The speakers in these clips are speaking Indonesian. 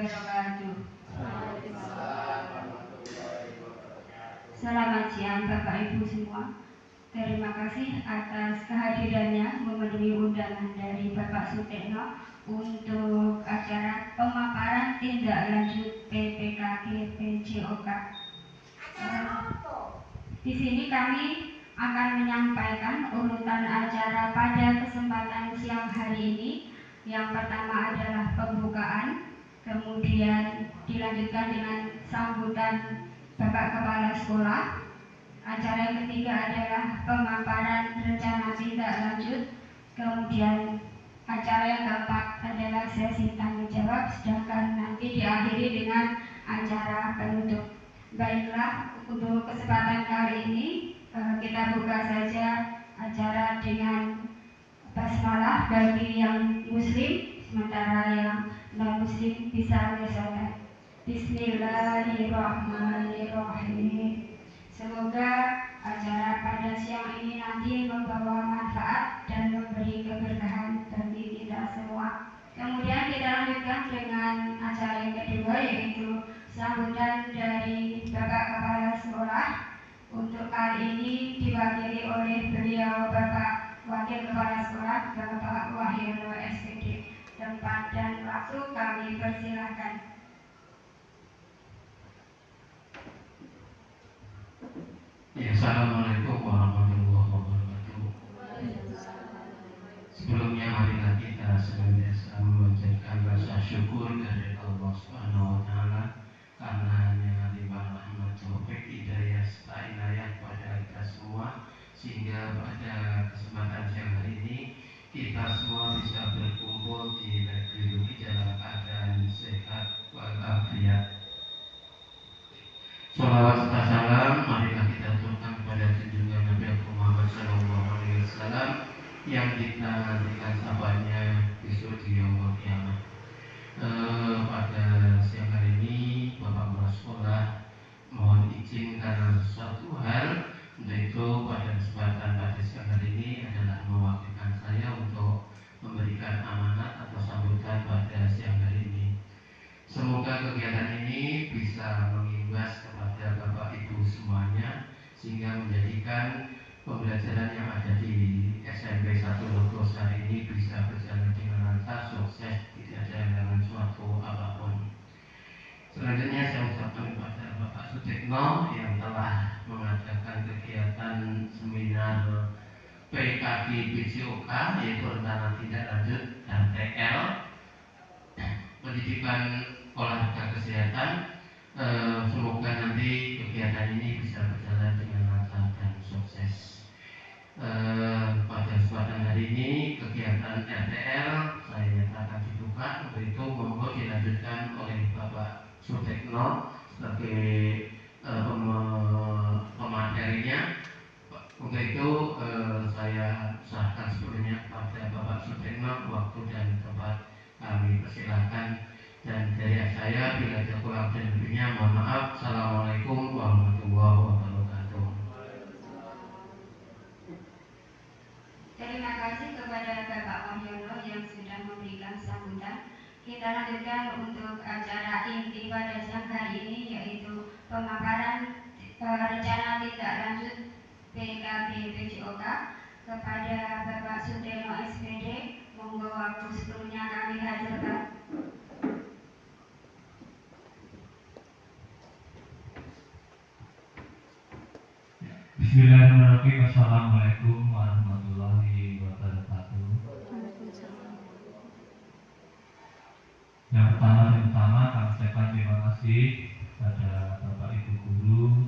wabarakatuh. Selamat siang Bapak Ibu semua. Terima kasih atas kehadirannya memenuhi undangan dari Bapak Sutekno untuk acara pemaparan tindak lanjut PPKG PJOK. Di sini kami akan menyampaikan urutan acara pada kesempatan siang hari ini. Yang pertama adalah pembukaan, kemudian dilanjutkan dengan sambutan Bapak Kepala Sekolah. Acara yang ketiga adalah pemaparan rencana tindak lanjut, kemudian acara yang keempat adalah sesi tanya jawab, sedangkan nanti diakhiri dengan acara penutup. Baiklah, untuk kesempatan kali ini kita buka saja acara dengan basmalah bagi yang muslim, sementara yang non muslim bisa menyesuaikan. Bismillahirrahmanirrahim. Semoga acara pada siang ini nanti membawa manfaat dan memberi keberkahan bagi kita semua. Kemudian kita lanjutkan dengan acara yang kedua, yaitu sambutan dari Bapak Kepala Sekolah. Untuk kali ini diwakili oleh beliau Bapak Wakil Kepala Sekolah, Bapak Wahyono SPD. Tempat dan waktu kami persilahkan. Ya, Assalamualaikum warahmatullahi wabarakatuh. Sebelumnya marilah kita senantiasa memanjatkan rasa syukur dari Allah Subhanahu wa taala karena hanya limpah rahmat, taufik, hidayah serta inayah pada kita semua, sehingga pada kesempatan siang hari ini kita semua bisa berkumpul di negeri ini dalam keadaan sehat walafiat. Salawat serta salam marilah kita aturkan kepada junjungan Nabi Muhammad SAW yang kita nantikan sabanya besok di yaumul qiyamah. Pada siang hari ini Bapak Kepala Sekolah mohon izin karena sesuatu hal, untuk itu pada kesempatan pada siang hari ini adalah mewakilkan saya untuk memberikan amanat atau sambutan pada siang hari ini. Semoga kegiatan ini bisa mengimbas kepada Bapak Ibu semuanya, sehingga menjadikan pembelajaran yang ada di SMP 1 Logos hari ini bisa berjalan dengan lancar, sukses, tidak ada halangan suatu apapun. Selanjutnya saya ucapkan kepada Bapak Sutekno yang telah mengadakan kegiatan seminar PKG PJOK, yaitu rencana tindak lanjut RTL, pendidikan olahraga kesehatan. Semoga nanti kegiatan ini bisa berjalan dengan lancar dan sukses. Pada kesempatan hari ini kegiatan RTL saya nyatakan dibuka, untuk itu monggo dilanjutkan oleh Bapak Sutekno sebagai pematerinya. Untuk itu saya serahkan sebelumnya kepada Bapak Sutekno, waktu dan tempat kami persilahkan. Dan dari saya bila ada kurang dan lebihnya mohon maaf. Assalamualaikum warahmatullahi wabarakatuh. Terima kasih kepada Bapak Wahyono yang sudah memberikan sambutan. Kita lanjutkan untuk acara inti pada siang hari ini, yaitu pemaparan rencana tindak lanjut PKG PJOK kepada Bapak Sutekno SPD. Monggo waktu sepenuhnya kami hadirkan. Bismillahirrahmanirrahim. Assalamualaikum warahmatullahi wabarakatuh. Yang pertama kami ucapkan terima kasih pada Bapak Ibu guru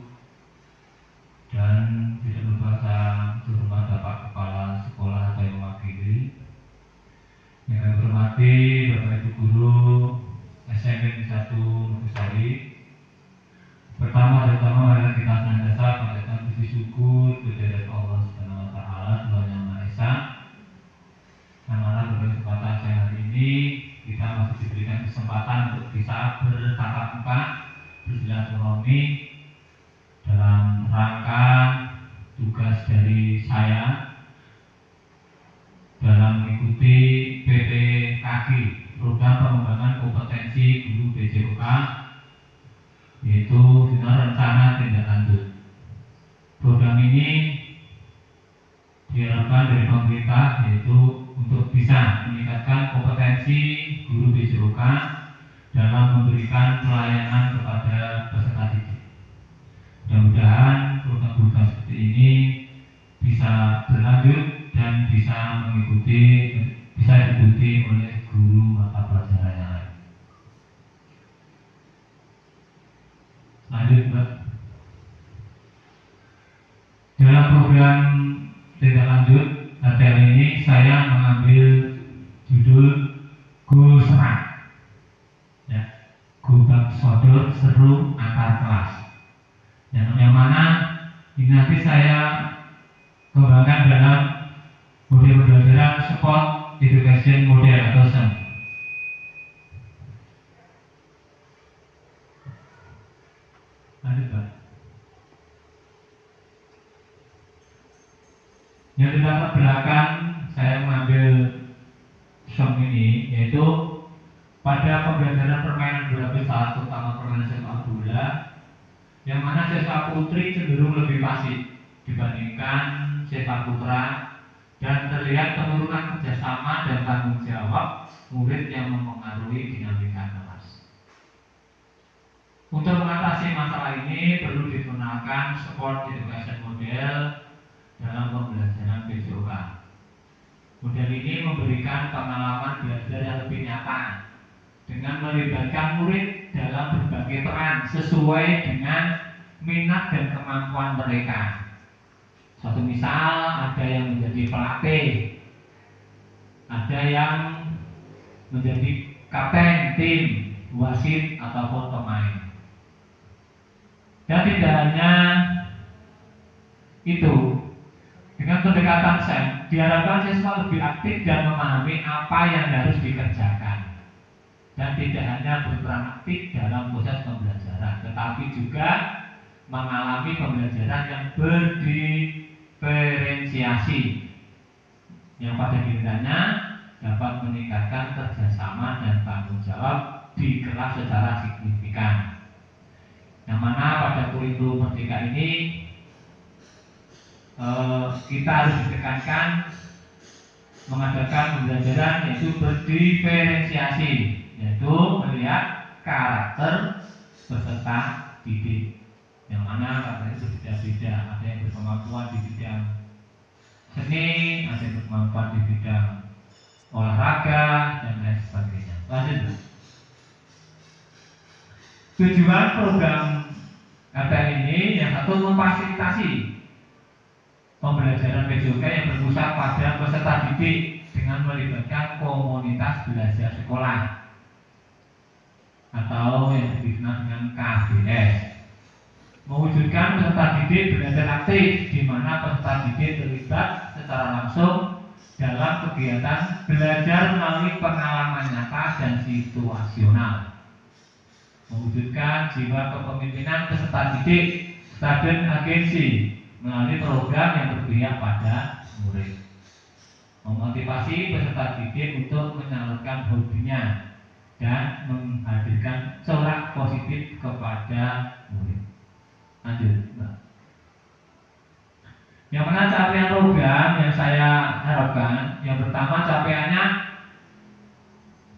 dan tidak lupa saya hormat Bapak Kepala Sekolah atau yang mewakili. Yang kami hormati Bapak Ibu guru SMP 1 Lugosari. Pertama marilah kita senantiasa panjatkan puji syukur kehadirat Allah Subhanahu wa taala, Tuhan Yang Maha Esa. Yang mana pada kesempatan siang hari ini kita masih diberikan kesempatan untuk bisa bertatap muka, bersilaturahmi dalam rangka tugas dari saya dalam mengikuti PPKG, program pengembangan kompetensi guru BC yaitu dengan rencana tindak lanjut. Program ini diharapkan dari pemerintah yaitu untuk bisa meningkatkan kompetensi guru BCOK dalam memberikan pelayanan kepada peserta didik. Mudah-mudahan program-program seperti ini bisa berlanjut dan bisa diikuti oleh guru mata pelajaran yang lain. Lanjut, Mbak. Dalam program tindak lanjut latihan ini saya mengambil judul Go Serang, ya, Go Bak Sodor Seru Antar Kelas. Yang mana ini nanti saya kembangkan dalam model pembelajaran Sport Education Model atau SEM. Lanjut, Pak. Yang di belakang saya mengambil SEM ini yaitu pada pembelajaran permainan bola besar, terutama permainan sepak bola, yang mana sepak putri cenderung lebih pasif dibandingkan sepak putra, dan terlihat penurunan kerjasama dan tanggung jawab murid yang mempengaruhi dinamika kelas. Untuk mengatasi masalah ini perlu digunakan Sport Education Model dalam pembelajaran BCOK. Model ini memberikan pengalaman belajar yang lebih nyata dengan melibatkan murid dalam berbagai peran sesuai dengan minat dan kemampuan mereka. Suatu misal, ada yang menjadi pelatih, ada yang menjadi kapten tim, wasit ataupun pemain. Dan tidak hanya itu, dengan pendekatan SEM diharapkan siswa lebih aktif dan memahami apa yang harus dikerjakan, dan tidak hanya berperan aktif dalam proses pembelajaran, tetapi juga mengalami pembelajaran yang berdiferensiasi, yang pada gilirannya dapat meningkatkan kerjasama dan tanggung jawab di kelas secara signifikan. Yang mana pada kurikulum Merdeka ini kita harus ditekankan mengadakan pembelajaran yaitu berdiferensiasi, yaitu melihat karakter peserta didik, yang mana karakternya berbeda-beda. Ada yang berkemampuan di bidang seni, ada yang berkemampuan di bidang olahraga dan lain sebagainya. Lanjut. Tujuan program ATM ini yang satu memfasilitasi pembelajaran BCOK yang berpusat pada peserta didik dengan melibatkan komunitas belajar sekolah atau yang dikenal dengan KBS. Mewujudkan peserta didik belajar aktif, di mana peserta didik terlibat secara langsung dalam kegiatan belajar melalui pengalaman nyata dan situasional. Mewujudkan jiwa kepemimpinan peserta didik dan agensi melalui program yang berpihak pada murid. Memotivasi peserta didik untuk menyalurkan hobinya dan menghadirkan corak positif kepada murid. Lanjut, Mbak. Yang mana capaian program yang saya harapkan, yang pertama capaiannya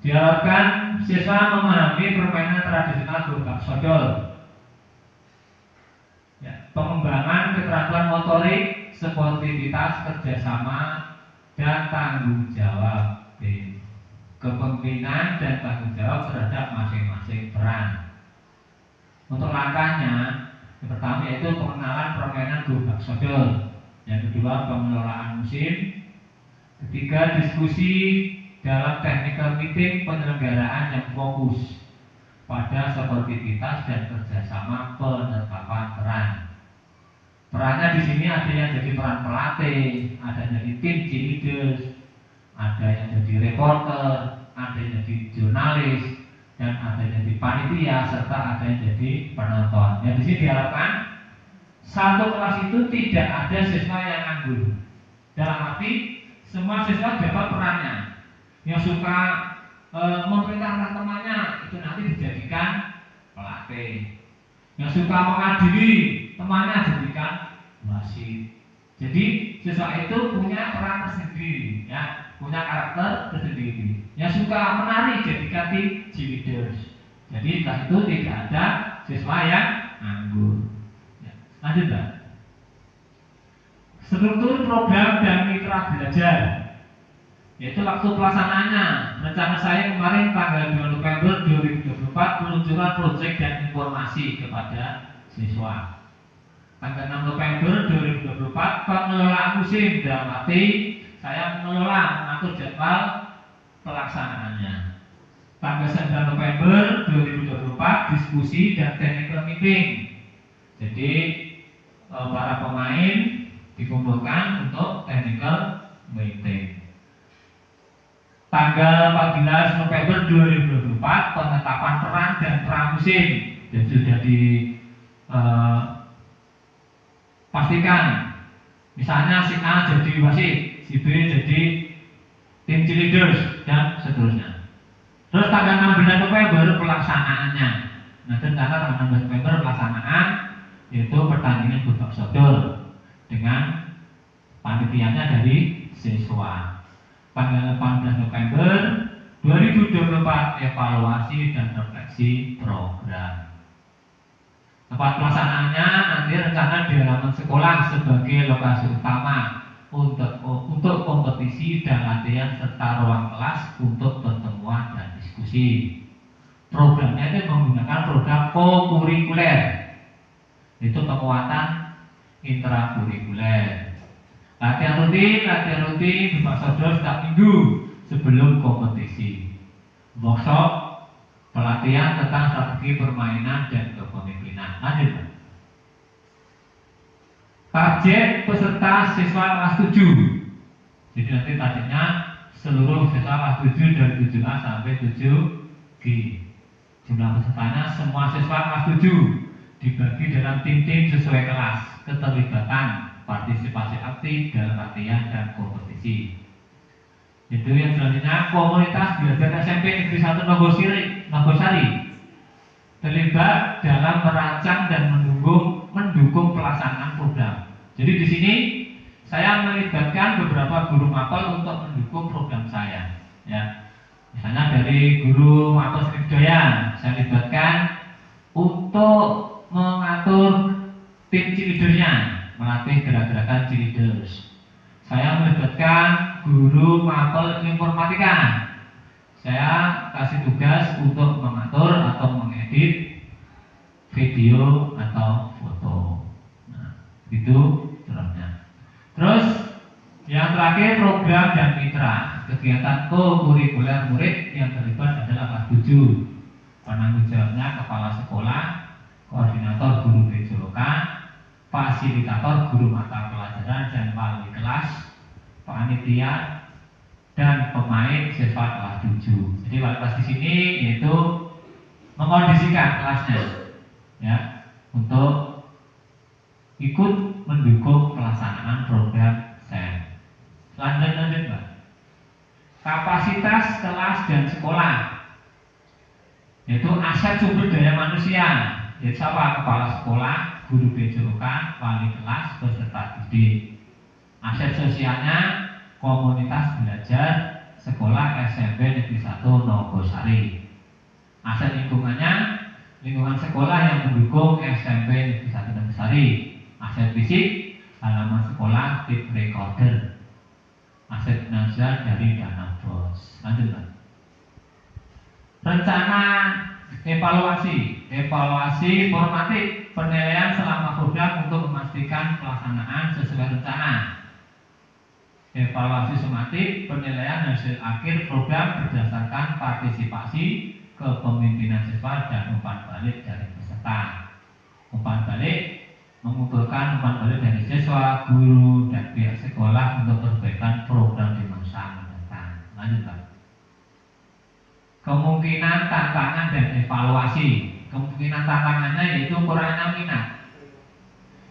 diharapkan siswa memahami permainan tradisional berbak sodor, ya, pengembangan keterampilan motorik, sportivitas, kerjasama, dan tanggung jawab tim, kepemimpinan dan tanggung jawab terhadap masing-masing peran. Untuk langkahnya, yang pertama yaitu pengenalan permainan berbak sodor, yang kedua pengelolaan musim, ketiga diskusi dalam technical meeting penyelenggaraan yang fokus pada sportivitas dan kerjasama penetapan peran. Perannya di sini ada yang jadi peran pelatih, ada yang jadi tim cheerleaders, ada yang jadi reporter, ada yang jadi jurnalis, dan ada yang jadi panitia, serta ada yang jadi penonton. Yang di sini diharapkan satu kelas itu tidak ada siswa yang nganggur. Dalam arti semua siswa dapat perannya. Yang suka memerintahkan temannya itu nanti dijadikan pelatih. yang suka mengadili temannya jadikan wasit. Jadi siswa itu punya peran tersendiri, ya, punya karakter tersendiri. Yang suka menari jadikan cheerleaders. Jadi setelah itu tidak ada siswa yang nganggur. Ya, lanjut, Pak. Struktur program dan mitra belajar, yaitu waktu pelaksanaannya. Rencana saya kemarin tanggal 2 November 2024 peluncuran proyek dan informasi kepada siswa. Tanggal 6 November 2024 pengelolaan musim, dalam arti saya mengelola mengatur jadwal pelaksanaannya. Tanggal 9 November 2024 diskusi dan technical meeting. Jadi para pemain dikumpulkan untuk technical meeting. Tanggal 14 November 2024 penetapan peran dan pramusim, dan sudah pastikan. Misalnya si A jadi wasit, si B jadi tim cheerleaders, dan seterusnya. Terus tanggal 16 November pelaksanaannya. Nah, ternyata tanggal 16 November pelaksanaan yaitu pertandingan babak sodor dengan panitianya dari siswa. Tanggal 18 November 2024 evaluasi dan refleksi program. Tempat pelaksanaannya nanti rencana di halaman sekolah sebagai lokasi utama untuk kompetisi dan latihan serta ruang kelas untuk pertemuan dan diskusi. Programnya itu menggunakan program kokurikuler, itu penguatan intrakurikuler. Latihan rutin babak sodor setiap minggu sebelum kompetisi. Workshop pelatihan tentang strategi permainan dan kepemimpinan. Lanjut. Target peserta siswa kelas 7. Jadi nanti targetnya seluruh siswa kelas 7 dari 7A sampai 7G. Jumlah pesertanya semua siswa kelas 7 dibagi dalam tim-tim sesuai kelas, keterlibatan, partisipasi aktif dalam latihan dan kompetisi. Itu yang selanjutnya, komunitas belajar SMP Negeri 1 Nogosari terlibat dalam merancang dan mendukung pelaksanaan program. Jadi di sini saya melibatkan beberapa guru mapel untuk mendukung program saya. Ya, misalnya dari guru mapel Sriwijaya, saya libatkan untuk mengatur tim cheerleadernya, melatih gerak-gerakan cheerleaders. Saya melibatkan guru mapel informatika. Saya kasih tugas untuk mengatur atau mengedit video atau foto. Nah, itu terusnya. Terus yang terakhir program dan mitra. Kegiatan kokurikuler murid yang terlibat adalah kelas 7. Penanggung jawabnya kepala sekolah, koordinator guru BJOK, fasilitator guru mata pelajaran dan wali kelas, panitia, dan pemain siswa kelas 7. Jadi wali kelas di sini yaitu mengondisikan kelasnya, ya, untuk ikut mendukung pelaksanaan program SEN. Lanjut, Mbak. Kapasitas kelas dan sekolah, yaitu aset sumber daya manusia, yaitu siapa? Kepala sekolah, guru BJOK, wali kelas, peserta didik. Aset sosialnya komunitas belajar sekolah SMP Negeri 1 Nogosari. Aset lingkungannya lingkungan sekolah yang mendukung SMP Negeri 1 Nogosari. Aset fisik halaman sekolah, tape recorder. Aset finansial dari dana bos. Lanjut, Pak. Rencana evaluasi formatif penilaian selama program untuk memastikan pelaksanaan sesuai rencana. Evaluasi somatik penilaian hasil akhir program berdasarkan partisipasi kepemimpinan siswa dan umpan balik dari peserta. Umpan balik mengumpulkan umpan balik dari siswa, guru, dan pihak sekolah untuk perbaikan program di masa mendatang. Lanjut, Pak. Kemungkinan tantangan dan evaluasi. Kemungkinan tantangannya yaitu kurangnya minat.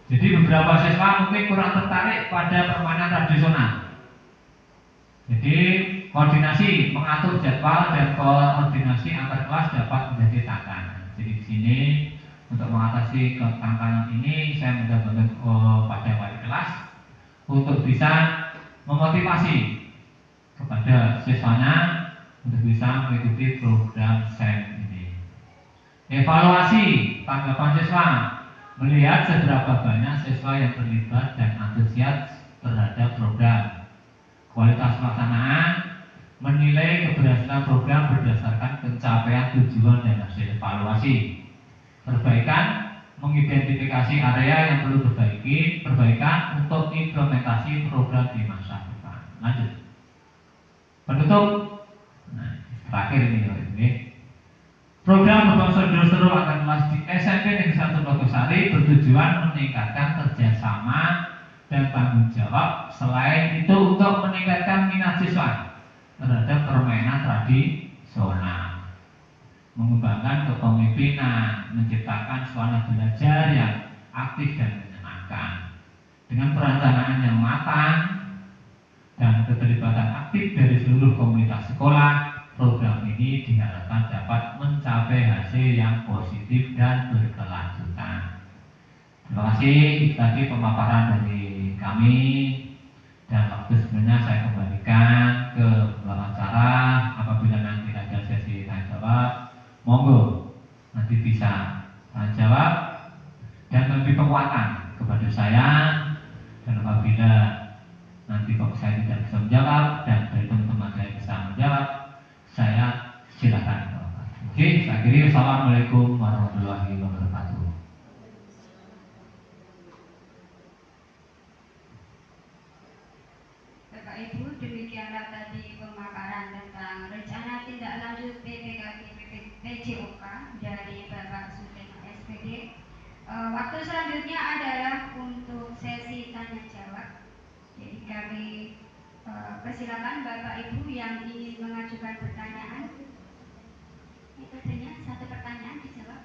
Jadi beberapa siswa mungkin kurang tertarik pada permainan tradisional. Jadi koordinasi, mengatur jadwal dan koordinasi antar kelas dapat menjadi tantangan. Jadi di sini untuk mengatasi tantangan ini, saya minta bantuan pada wali kelas untuk bisa memotivasi kepada siswanya untuk bisa mengikuti program SEM ini. Evaluasi tanggapan siswa, melihat seberapa banyak siswa yang terlibat dan antusias terhadap program. Kualitas pelaksanaan, menilai keberhasilan program berdasarkan pencapaian tujuan dan hasil evaluasi. Perbaikan, mengidentifikasi area yang perlu perbaikan untuk implementasi program di masa depan. Lanjut. Penutup. Nah, terakhir ini. Program berbangsal seru akan kelas di SMP Negeri 1 Logosari bertujuan meningkatkan kerjasama dan tanggung jawab. Selain itu untuk meningkatkan minat siswa terhadap permainan tradisional, mengembangkan kepemimpinan, menciptakan suasana belajar yang aktif dan menyenangkan. Dengan perencanaan yang matang dan keterlibatan aktif dari seluruh komunitas sekolah, program ini diharapkan dapat mencapai hasil yang positif dan berkelanjutan. Terima kasih. Itu tadi pemaparan dari kami, dan waktu sebenarnya saya kembalikan ke wawancara. Apabila nanti ada sesi tanya jawab, monggo nanti bisa tanya jawab dan memberi penguatan kepada saya. Dan apabila nanti kok saya tidak bisa menjawab dan dari teman-teman saya bisa menjawab, saya silakan. Oke, saya akhiri. Assalamualaikum warahmatullahi wabarakatuh. Bapak Ibu, demikianlah tadi pemaparan tentang rencana tindak lanjut PPKG PJOK dari Bapak Suteno SPD. Waktu selanjutnya adalah untuk sesi tanya jawab. Jadi kami persilakan Bapak Ibu yang ingin mengajukan pertanyaan. Itu hanya satu pertanyaan dijawab.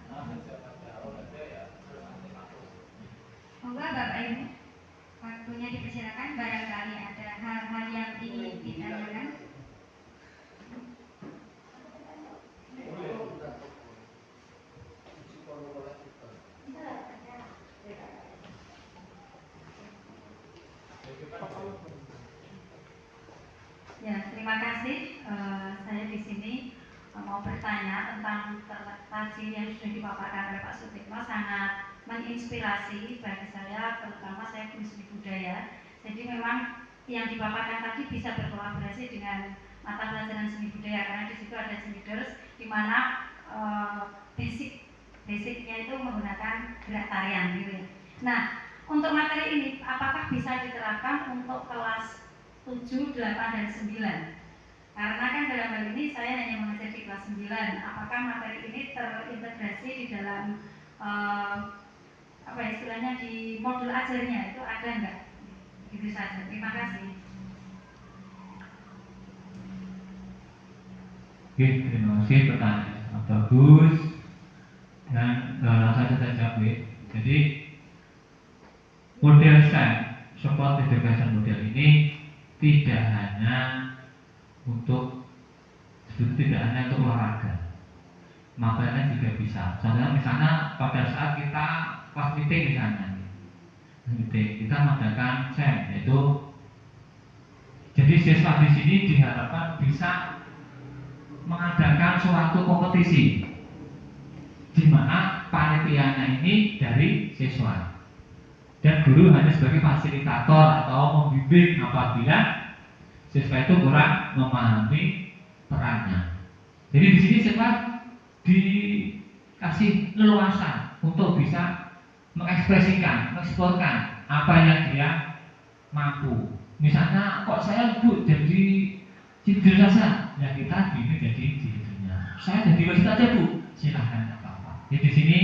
Monggo Bapak Ibu, waktunya dipersilakan. Barangkali ada hal-hal yang ingin ditanyakan. Ya, terima kasih. Saya di sini mau bertanya tentang kaji yang sudah dipaparkan oleh Pak Sutikno, sangat menginspirasi bagi saya, terutama saya guru seni budaya. Jadi memang yang dipaparkan tadi bisa berkolaborasi dengan mata pelajaran seni budaya, karena di situ ada seni leaders, di mana basicnya itu menggunakan gerak tarian gitu ya. Nah, untuk materi ini apakah bisa diterapkan untuk kelas 7, 8, dan 9? Karena kan dalam hal ini saya hanya mengajar di kelas 9. Apakah materi ini terintegrasi di dalam istilahnya di modul ajarnya itu ada enggak? Gitu saja. Terima kasih. Oke, terima kasih, pertanyaan bagus dan langsung saja jawab. Jadi model SEM, support education model ini tidak hanya untuk olahraga, makanya juga bisa. Contohnya misalnya pada saat kita kelas meeting kita mengadakan SEM, yaitu jadi siswa di sini diharapkan bisa mengadakan suatu kompetisi di mana panitianya ini dari siswa dan guru hanya sebagai fasilitator atau membimbing apabila siswa itu kurang memahami perannya. Jadi di sini siswa dikasih leluasa untuk bisa mengekspresikan, mengeksplorkan apa yang dia mampu. Misalnya, kok saya jadi tidur saja, ya kita gini jadi tidurnya. Saya jadi wasit aja Bu, silahkan apa-apa. Jadi di sini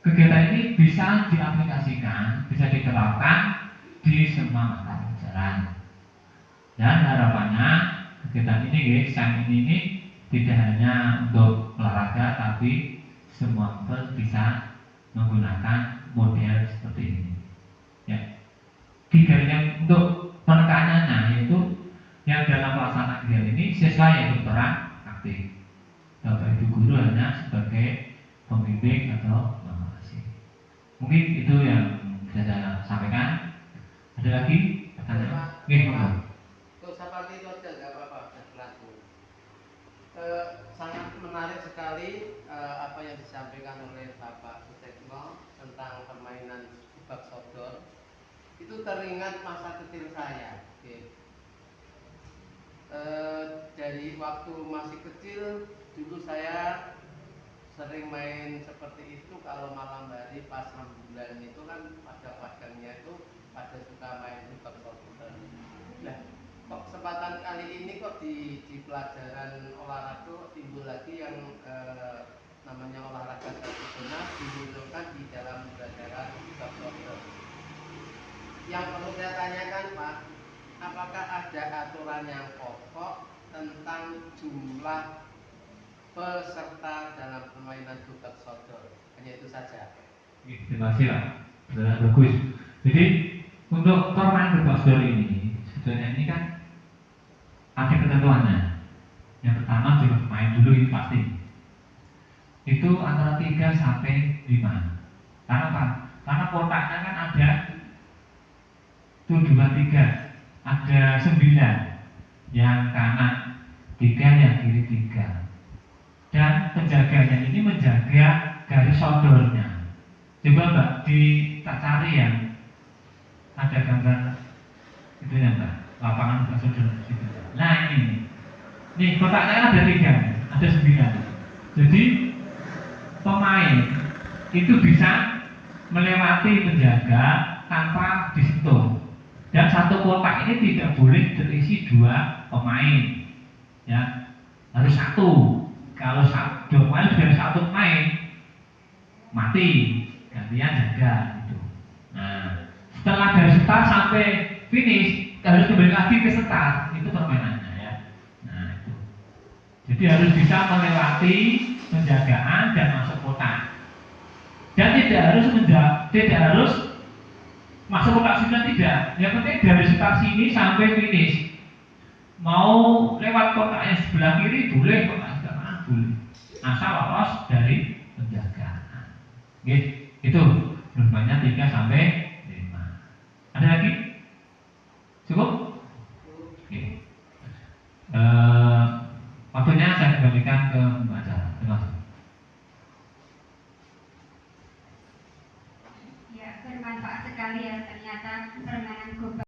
kegiatan ini bisa diaplikasikan, bisa diterapkan di semua mata pelajaran. Dan harapannya kegiatan ini, SEM ini tidak hanya untuk olahraga, tapi semua bisa menggunakan model seperti ini. Ya, tiga yang untuk penekanannya yaitu yang dalam pelaksanaan kegiatan ini siswa yang berperan aktif, Bapak Ibu guru hanya sebagai pembimbing atau mengawasi. Mungkin itu yang bisa saya sampaikan. Ada lagi pertanyaan? Untuk seperti itu aja nggak apa-apa, berlaku. Sangat menarik sekali apa yang disampaikan oleh Bapak Sutekno tentang permainan subak sodor. Itu teringat masa kecil saya. Dari waktu masih kecil dulu saya sering main seperti itu. Kalau malam hari pas rembulan itu kan pada padangnya itu pada suka main subak sodor. Nah, kok kesempatan kali ini kok di pelajaran olahraga timbul lagi yang namanya olahraga tradisional dimunculkan di dalam pelajaran subak sodor. Yang perlu saya tanyakan, Pak, apakah ada aturan yang pokok tentang jumlah peserta dalam permainan subak sodor? Hanya itu saja. Terima kasih Pak, sudah bagus. Jadi untuk permainan subak sodor ini sebetulnya ini kan ada ketentuannya. Yang pertama jumlah pemain dulu ini pasti. Itu antara 3 sampai 5. Karena apa? Karena kotaknya kan ada 2, 3, ada 9, yang kanan 3, yang kiri 3, dan penjaganya ini menjaga garis sodornya. Coba Mbak kita cari yang ada gambar itu ya Mbak, lapangan subak sodor. Nah ini kotaknya ada 3, ada 9. Jadi pemain itu bisa melewati penjaga tanpa disentuh. Dan satu kotak ini tidak boleh terisi 2 pemain, ya harus 1. Kalau 2 pemain dari 1 pemain mati, gantian jaga gitu. Nah, setelah dari start sampai finish harus kembali lagi ke start, itu permainannya ya. Nah itu. Jadi harus bisa melewati penjagaan dan masuk kotak. Dan tidak harus masuk kotak 9, tidak. Yang penting dari start sini sampai finish. Mau lewat kotak yang sebelah kiri boleh, kotak sebelah kanan boleh. Asal lolos dari